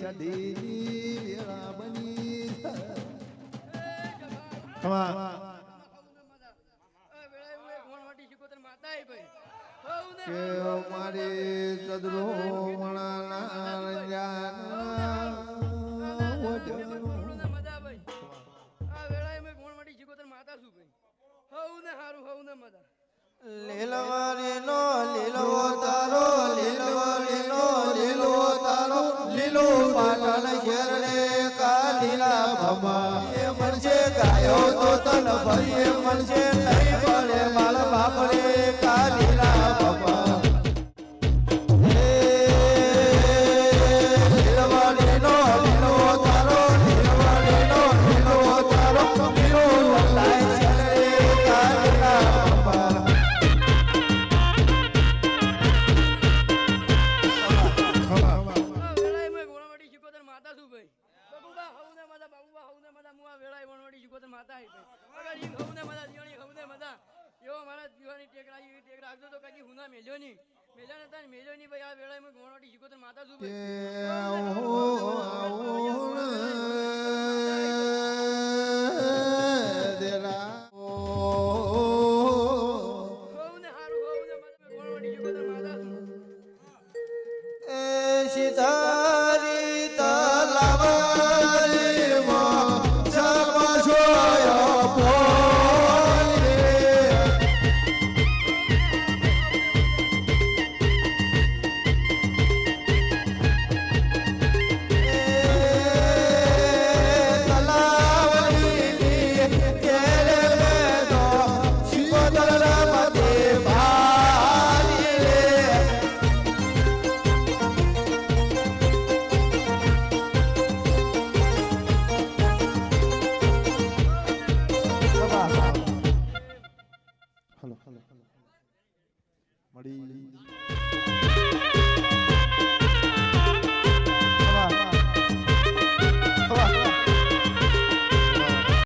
સદીની વેળા બની ખમા કે મારી સદરો મણાના રંજાના લીલવારી નો લીલવો તારો લીલવારી નો લીલવો તારો લીલો પાટણ શેરડે કા લીલા ભમા એ મળશે ગાયો તો તન ભરીએ મળશે નહીં પડે માળ બાપડે કા લીલા ભમા લીલવારી નો લીલવો તારો લીલવારી નો લીલવો તારો લીલો લાય શેરડે કા લીલા ભમા સીતારી તલાવારી માં સર્વ જોયો પોલે તલાવરી કેરે તો શિકોતરા મતે ભારી રે મળી